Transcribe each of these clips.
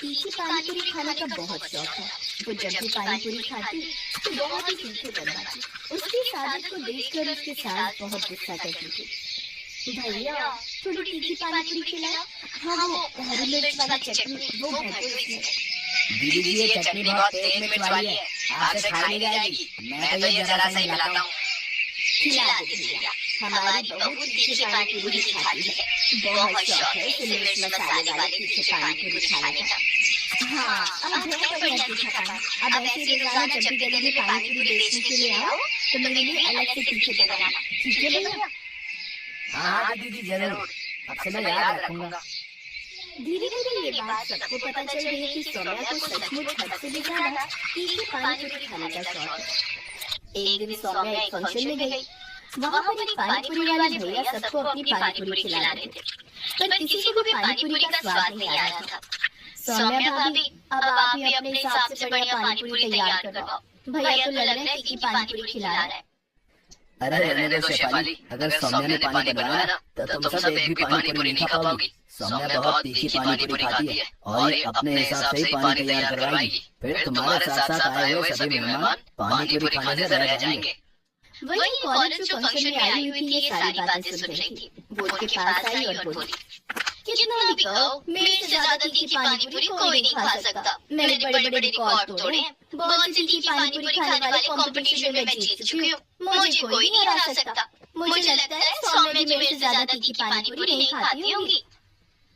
तीखी पानी पूरी खाने का बहुत शौक है। वो जब भी पानी पूरी खाती तो बहुत ही तीखे बनवाती। उसकी इस आदत को देखकर उसके सास बहुत गुस्सा करती थी। भैया थोड़ी तीखी पानी पूरी खिलाओ। हाँ वो हरी मिर्च वाली चटनी वो भर दो उसमें। दीदी जी ये चटनी बहुत तेज मिर्च वाली है, आपसे खाई नहीं जाएगी। मैं तो ये जरा सा ही मिलाता हूँ। खिला दो भैया, हमारी बहू तीखे पानी पूरी खाती है। बहुत शौक है इसे मिर्च मसाले वाले तीखे पानी पूरी खाने का। हाँ अब ढेर बढ़िया तीखा पानी। अब ऐसे रोजाना जब भी गली में पानी पूरी बेचने के लिए आओ तो मेरे लिए अलग से तीखे बनाना, ठीक है भैया? हाँ दीदी जी जरूर, अब से मैं याद रखूंगा। धीरे धीरे ये बात सबको पता चल रही है कि सौम्या को सचमुच हद से भी ज्यादा तीखे पानी पूरी खाने का शौक है। एक दिन सौम्या एक फंक्शन में गई। वहाँ पर एक पानी पूरी वाले भैया सबको अपनी पानी पूरी खिला रहे थे, पर किसी को भी पानी पूरी का स्वाद नहीं आ रहा था। सौम्या भाभी अब आप ही अपने हिसाब से बढ़िया पानी पूरी तैयार करवाओ। भैया तो लग रहा है तीखी पानी पूरी खिला रहा है। अरे रहने दो शेफाली, अगर सौम्या ने पानी बनवाया ना तो तुम सब एक भी पानी पूरी नहीं खा पाओगी। सौम्या बहुत तीखी पानी पूरी खाती है और ये अपने हिसाब से ही पानी तैयार करवाएगी। फिर तुम्हारे साथ साथ आए हुए सभी मेहमान पानी पूरी खाने से रह जाएंगे। वही कॉलेज जो फंक्शन में आई हुई थी ये सारी बातें सुन रही थी। वो उसके पास आई और बोली, कितना भी कहो मेरे से ज्यादा तीखी पानी पूरी कोई नहीं खा सकता। मैंने बड़े बड़े रिकॉर्ड तोड़े हैं। बहुत सी तीखी पानी पूरी खाने वाले कंपटीशन में मैं जीत चुकी हूँ। मुझे कोई नहीं हरा सकता। मुझे लगता है सौम्या जी मेरे से ज्यादा तीखी पानी पूरी नहीं खाती होंगी।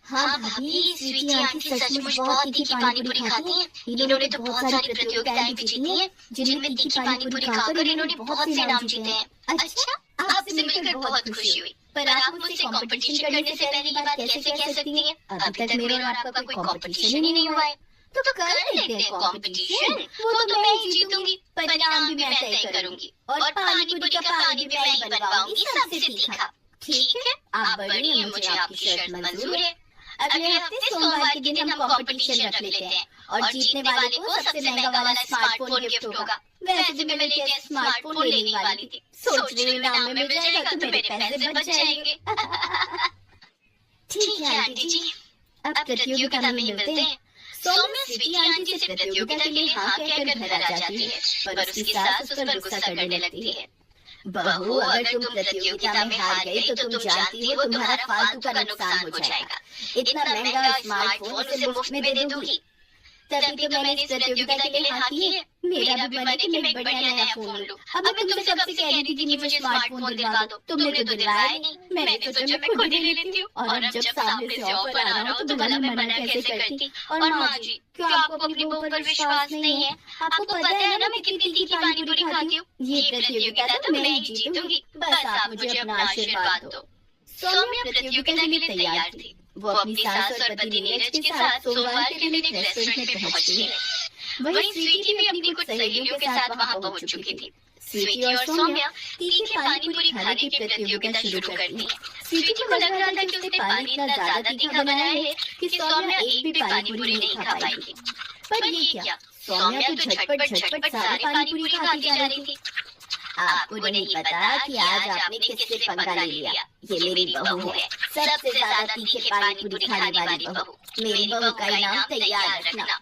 हाँ भाभी, स्वीटी आंटी सचमुच बहुत तीखी पानी पूरी खाती हैं। इन्होंने तो बहुत सारी प्रतियोगिताएं भी जीती हैं, जिनमें तीखी पानी पूरी खाकर इन्होंने बहुत से नाम जीते हैं। अच्छा, आपसे मिलकर बहुत खुशी हुई। पर आप मुझसे कंपटीशन करने से पहले ये बात कैसे कह सकती हैं? अभी तक मेरा और आपका कोई कंपटीशन ही नहीं हुआ है। तो कर लेते हैं कंपटीशन। वो तो मैं ही जीतूंगी, परिणाम भी मैं तय करूंगी और पानी पूरी का पानी भी मैं ही बनवाऊंगी सबसे तीखा। ठीक है, आप बढ़िए, मुझे आपकी शर्त मंजूर है। अगले हफ्ते सोमवार के दिन हम कंपटीशन रख लेते हैं और जीतने वाले को सबसे महंगा वाला स्मार्टफोन गिफ्ट होगा। वैसे भी मैं लेटेस्ट स्मार्टफोन लेने वाली थी। सोच रही हूँ इनाम में मिल जाएगा तो मेरे पैसे बच जाएंगे। ठीक है आंटी जी, अब प्रतियोगिता में मिलते हैं। सौम्या स्वीटी आंटी से प्रतियोगिता के लिए हाँ कहकर घर आ जाती है, पर उसकी सास उस पर गुस्सा करने लगती है। बहू, अगर तुम प्रतियोगिता में हार गई तो तुम जानती हो तुम्हारा फालतू का नुकसान हो जाएगा। इतना महंगा स्मार्टफोन उसे मुफ्त में दे दूंगी। तभी तो मैंने इस प्रतियोगिता के लिए हाँ की है। मेरा भी मन है कि मैं एक बढ़िया नया फोन लूं। अब मैं तुमसे कब से कह रही थी कि मुझे स्मार्टफोन दिलवा दो, तुमने तो दिलवाया नहीं। मैंने सोचा मैं खुद ही ले लेती हूँ, और अब जब सामने से ऑफर आ रहा हो तो भला मैं मना कैसे करती। और माँ जी, क्या आपको अपनी बहू पर विश्वास नहीं है? आपको पता है ना मैं कितनी तीखी पानी पूरी खाती हूँ। ये प्रतियोगिता तो मैं ही जीतूंगी, बस आप मुझे अपना आशीर्वाद दो। सौम्या प्रतियोगिता के लिए तैयार थी। वो अपनी सास और पति नीरज के साथ सोमवार के दिन एक रेस्टोरेंट में पहुंचती है। वहीं स्वीटी भी अपनी कुछ सहेलियों के साथ वहां पहुंच चुकी थी। स्वीटी और सौम्या तीखे पानी पूरी खाने की प्रतियोगिता शुरू करती है। स्वीटी को लग रहा था कि उसने पानी इतना ज्यादा तीखा बनाया है कि सौम्या एक भी पानी पूरी नहीं खा पाएगी। पर ये क्या, सौम्या तो झटपट सारी पानी पूरी खाती जा रही थी। आपको नहीं पता कि आज आपने किससे पंगा ले लिया। ये मेरी बहू है, सबसे ज्यादा तीखे पानी पूरी खाने वाली बहू। मेरी बहू का इनाम तैयार रखना।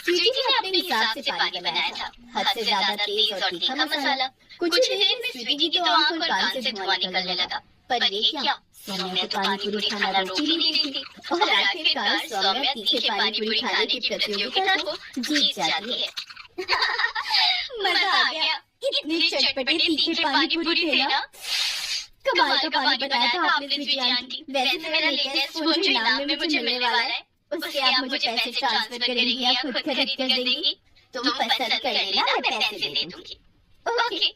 स्वीटी ने अपने हिसाब से पानी बनाया था, हद से ज्यादा तेज और तीखा मसाला। कुछ ही देर में स्वीटी की तो आंख और कान से धुआं निकलने लगा। पर ये क्या, सौम्या तो पानी पूरी खाना रोक ही नहीं रही थी और आखिरकार सौम्या तीखे पानी पूरी खाने की प्रतियोगिता को जीत जाती है। मजा आ गया, इतनी चटपटे तीखे पानी पूरी थे ना। कमाल का पानी बनाया था आपने स्वीटी आंटी। वैसे तो मेरा लेटेस्ट फोन जो इनाम में मुझे मिलने वाला है, उससे आप मुझे पैसे ट्रांसफर करेंगी या खुद खरीद कर देंगी? तुम पसंद कर लेना, मैं पैसे दे दूंगी। Okay,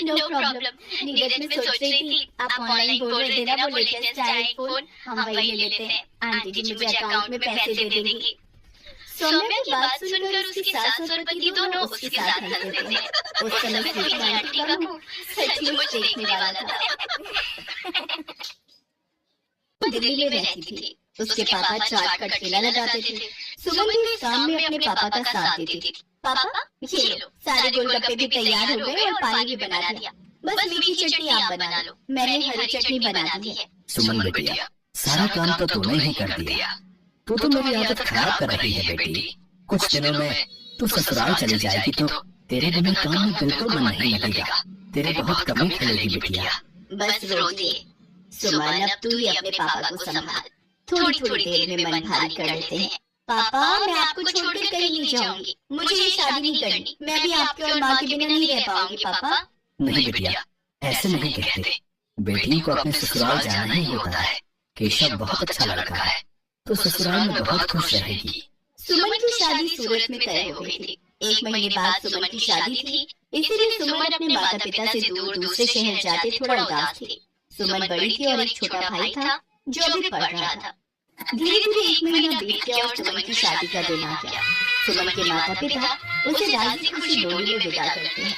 no problem. नीरज में सोच रही थी आप ऑनलाइन बोल रहे थे ना वो लेटेस्ट आईफोन, हम वही ले लेते हैं। आंटी जी मुझे अकाउंट में पैसे दे देंगी। सौम्या की बात सुनकर उसकी सास और पति दोनों उसके साथ हंसते थे। उस समय स्वीटी आंटी का मुंह सचमुच देखने वाला था। दिल्ली में रहती थी। उसके पापा चाट का ठेला लगाते थे। सुमन भी इस काम में अपने पापा का साथ देती थी। पापा ये लो, सारे गोलगप्पे भी तैयार हो गए और पानी भी बना दिया। बस मीठी चटनी आप बना लो, मैंने हरी चटनी बना दी है। सुमन बेटिया, सारा काम तो तूने ही कर दिया। तू तो मेरी आदत खराब कर रही है बेटी। कुछ दिनों में तू ससुराल चली जाएगी तो तेरे बिना काम में बिल्कुल मन नहीं लगेगा। तेरे बहुत कमी खेलेगी बिटिया। बस रोती है। सुमन, अब तू ही अपने पापा को संभाल। थोड़ी थोड़ी देर में मन भारी कर लेते हैं। पापा, मैं आपको छोड़कर कहीं नहीं जाऊंगी। मुझे ये शादी नहीं करनी। मैं भी आपके और माँ के बिना नहीं रह पाऊंगी पापा। नहीं बिटिया, ऐसे नहीं कहते। बेटियों को अपने ससुराल जाना ही होता है। केशव बहुत अच्छा लड़का है, तो ससुराल में बहुत खुश रहेगी। सुमन की शादी सूरत में तय हो गई थी। 1 महीने बाद सुमन की शादी थी, इसीलिए सुमन अपने माता पिता से दूर दूसरे शहर जाते थोड़ा उदास थे। सुमन बड़ी थी और एक छोटा भाई था जो अभी पढ़ रहा था। धीरे धीरे 1 महीना बीत गया और सुमन की शादी का दिन आ गया। सुमन के माता पिता उसे राजी खुशी डोली में विदा करते हैं।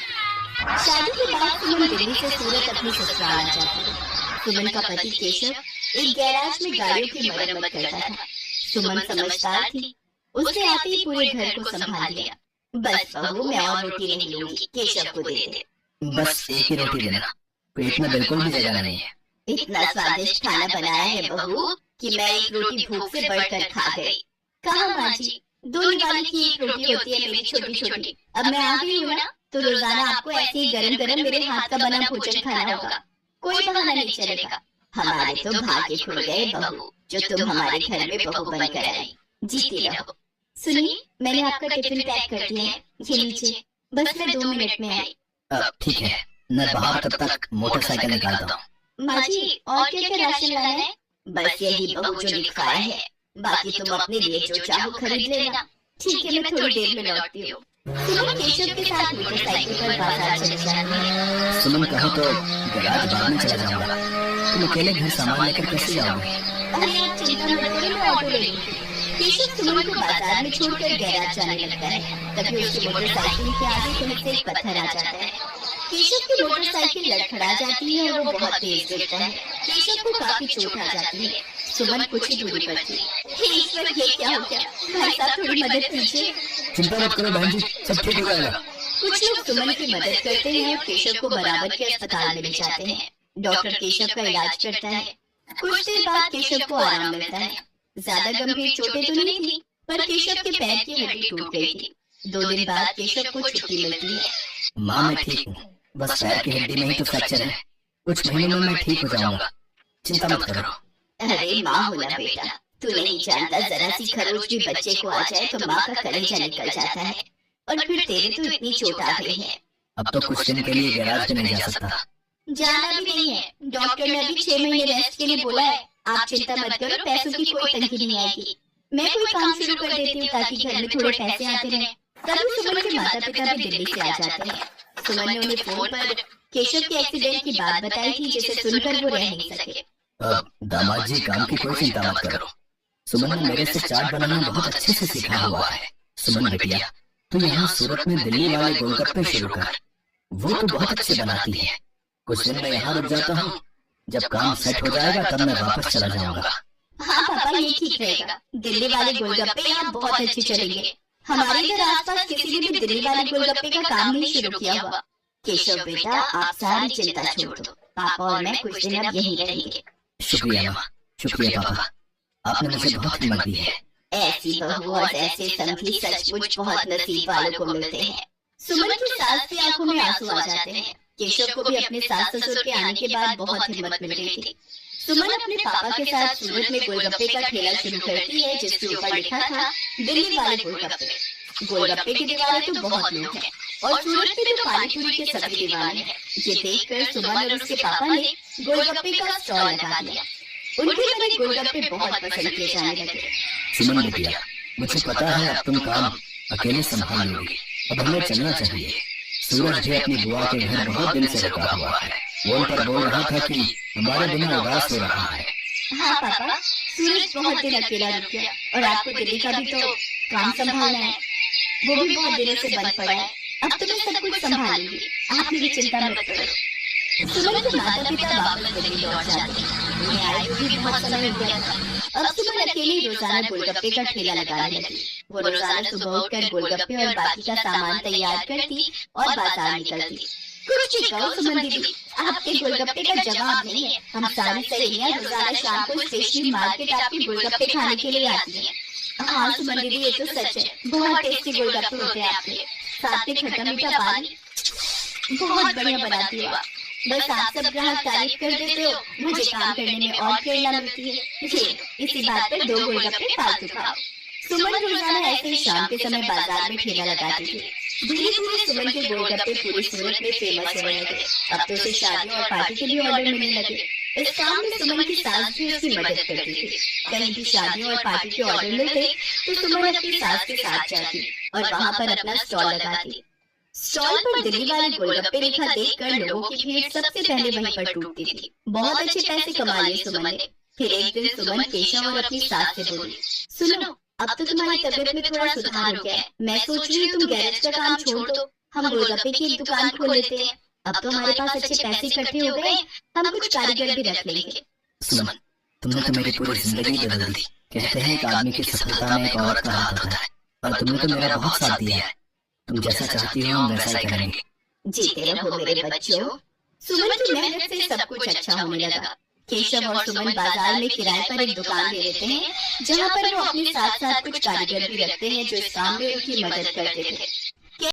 शादी के बाद सुमन दिल्ली से सूरत अपने ससुराल आ जाती है। सुमन का पति केशव एक गैराज में गाड़ियों की मरम्मत करता था। सुमन समझदार थी, उसने आते ही पूरे घर को संभाल लिया। बस बहू, मैं और रोटी नहीं लूंगी, केशव को दे दे। बस एक ही रोटी देना, पेट में बिल्कुल भी जगह नहीं है। इतना स्वादिष्ट खाना बनाया है बहू कि मैं एक रोटी भूख से बढ़कर खा गई। कहा माँ जी, 2 निवाले की 1 रोटी होती है मेरी छोटी छोटी। अब मैं आ गई हूँ ना, तो रोजाना आपको ऐसे ही गरम गरम मेरे हाथ का बना भोजन खाना होगा। कोई बहाना नहीं चलेगा। हमारे तो भाग्य खुल गए बहू, जो तुम हमारे घर में बहू बनकर आई। जीती रहो। सुनिए, मैंने आपका टिफिन पैक कर दिया है, ये लीजिए। बस मैं 2 मिनट में आई। ठीक है, मैं बाहर तब तक मोटरसाइकिल निकालता हूँ। माँ जी, और क्या क्या राशन लाना है? बस यही बहू जो लिखवाया है, बाकी तुम अपने लिए जो चाहो खरीद लेना। ठीक है, मैं थोड़ी देर में लौटती हूँ। सुमन केशव के साथ मोटरसाइकिल पर बाजार चले जाती है। सुमन कहो तो गैराज बाद में चला जाऊंगा। तुम अकेले घर सामान लेकर कैसे जाओगे? अरे आप चिंता मत करो, मैं ऑटो ले लूंगी। केशव सुमन को बाजार में छोड़कर गैराज जाने लगता है। तभी उसकी मोटरसाइकिल के आगे कहीं से एक पत्थर आ जाता है। केशव की मोटरसाइकिल लड़खड़ा जाती है और वो बहुत तेज गिरता है। केशव को काफी चोट आ जाती है। सुमन कुछ ही दूरी पर थी। हे ईश्वर, ये क्या हो गया? भाई साहब, थोड़ी मदद कीजिए। चिंता मत करो बहन जी, सब ठीक हो जाएगा। कुछ लोग सुमन की मदद करते हैं और केशव को बराबर के अस्पताल में ले जाते हैं। डॉक्टर केशव का इलाज करता है। कुछ देर बाद केशव को आराम मिलता है। ज्यादा गंभीर चोटें तो नहीं थी, पर केशव के पैर की हड्डी टूट गई थी। 2 दिन बाद केशव को छुट्टी मिलती है। माँ, मैं ठीक हूँ, बस पैर की हड्डी में ही तो फ्रैक्चर है। कुछ महीनों में मैं ठीक हो जाऊंगा, चिंता मत करो। अरे माँ हो ना बेटा, तू नहीं जानता, जरा सी खरोच भी बच्चे को आ जाए तो माँ का कलेजा निकल जाता है। और फिर तेरे तो इतनी चोट आ गई है। अब तो कुछ दिन के लिए गैराज में नहीं जा सकता। जाना भी नहीं है, डॉक्टर ने अभी 6 महीने रेस्ट के लिए बोला है। आप चिंता मत करो, पैसों की कोई तंगी नहीं आएगी। मैं कोई काम शुरू कर देती हूँ ताकि घर में थोड़े पैसे आते रहें। तभी सुमन के माता पिता भी दिल्ली से आ जाते हैं। सुमन ने उन्हें फोन पर केशव के एक्सीडेंट की बात बताई थी, जिसे सुनकर वो रह नहीं सके। दामाद जी, काम की कोई चिंता मत करो। सुमन ने मेरे से चाट बनाना बहुत अच्छे से सीखा हुआ है। सुमन बेटिया, तो यहाँ सूरत में दिल्ली वाले गोलगप्पे शुरू कर, वो तो बहुत अच्छे बनाती है। कुछ दिन मैं यहाँ रुक जाता हूँ, जब काम सेट हो जाएगा तब मैं वापस चला जाऊंगा। हाँ पापा, ये ठीक रहेगा। दिल्ली वाले गोलगप्पे यहाँ बहुत अच्छे चलेंगे। हमारे इधर आसपास किसी ने भी दिल्ली वाले गोलगप्पे का काम नहीं शुरू किया हुआ। केशव बेटा, आप सारी चिंता छोड़ दो। पापा और मैं कुछ दिन अब यहीं रहेंगे। शुक्रिया माँ, शुक्रिया पापा, आपने मुझे बहुत हिम्मत दी है। ऐसी बहू और ऐसे समधी सचमुच बहुत नसीब वालों को मिलते हैं। सुमन की सास की आंखों में आंसू आ जाते हैं। केशव को भी अपने सास ससुर के आने के बाद बहुत हिम्मत मिल गई थी। सुमन अपने पापा के साथ सूरत में गोलगप्पे का ठेला शुरू करती है, जिसके ऊपर लिखा था दिल्ली वाले गोलगप्पे। गोलगप्पे के दीवाने तो बहुत लोग हैं और सूरत में तो पानी पूरी के सभी दीवाने हैं। ये देखकर सुमन और उसके पापा ने गोलगप्पे का स्टॉल लगा दिया। उनके बने गोलगप्पे बहुत पसंद किए जाने लगे। सुमन बेटिया, मुझे पता है अब तुम काम अकेले संभाल लोगी, अब हमें चलना चाहिए। सूरज भी अपनी बुआ के घर बहुत दिन से रुका हुआ है। वो उन पर बोल रहा था कि हमारे बिना उदास हो रहा है। हाँ पापा, सूरज बहुत दिन अकेला रुक गया और आपको दिल्ली का भी तो काम संभालना है। वो भी बहुत दिनों से बंद पड़ा है। अब तो मैं सब कुछ संभालूंगी, आप मेरी चिंता मत करो। सुमन के माता पिता वापस दिल्ली लौट जाते हैं। उन्हें आए हुए भी बहुत समय हो गया था। अब सुमन अकेली रोजाना गोलगप्पे का ठेला लगाने लगी। वो रोजाना सुबह उठकर गोलगप्पे और बाकी का सामान तैयार करती और बाजार निकलती। कुछ भी कहो सुमन दीदी, आपके गोलगप्पे का जवाब नहीं है। हम सारी सहेलियां रोजाना शाम को स्टेशनरी मार्केट आपके गोलगप्पे खाने के लिए आती हैं। हाँ सुमन दीदी, ये तो सच है, बहुत टेस्टी गोलगप्पे होते हैं आपके, साथ में खट्टा मीठा पानी, बहुत बढ़िया बनाती हो आप। बस आप सब ग्राहक तारीफ कर देते हो, मुझे काम करने में और प्रेरणा मिलती है। ये इसी बात पर 2 गोलगप्पे फालतू खाओ। सुमन रोजाना ऐसे ही शाम के समय बाजार में ठेला लगाती थी। धीरे धीरे सुमन के गोलगप्पे पूरी सूरत में फेमस होने लगे। अब तो उसे शादियों और पार्टी के भी ऑर्डर मिलने लगे। इस काम में सुमन की सास भी उसकी मदद करती थी। कहीं भी शादियों और पार्टी के ऑर्डर मिलते तो सुमन अपनी सास के साथ जाती और वहाँ पर अपना स्टॉल लगाती। स्टॉल पर दिल्ली वाले गोलगप्पे लिखा देखकर लोगों की भीड़ सबसे पहले वहीं पर टूटती थी। बहुत अच्छे पैसे कमा लिए सुमन ने। फिर एक दिन सुमन केशव और अपनी सास से बोली, सुनो, अब तो तुम्हारी तबीयत में थोड़ा सुधार हो गया है। मैं सोच रही हूँ तुम गैरेज का काम छोड़ दो, हम गोलगप्पे की एक दुकान खोल लेते हैं। अब तो हमारे पास अच्छे पैसे इकट्ठे हो गए, हम कुछ कारीगर भी रख लेंगे। सुमन, तुमने तो मेरी पूरी जिंदगी बदल दी। कहते हैं एक आदमी की सफलता में एक औरत का हाथ होता है, और तुमने तो मेरा बहुत साथ दिया है। तुम जैसा चाहती हो हम वैसा ही करेंगे। जीते रहो मेरे बच्चों। सुमन की मेहनत से सब कुछ अच्छा होने लगा। केशव और सुमन बाजार में किराए पर एक दुकान ले लेते हैं, जहाँ पर वो अपने साथ साथ कुछ कारीगर भी रखते हैं जो इस काम में उनकी मदद करते थे।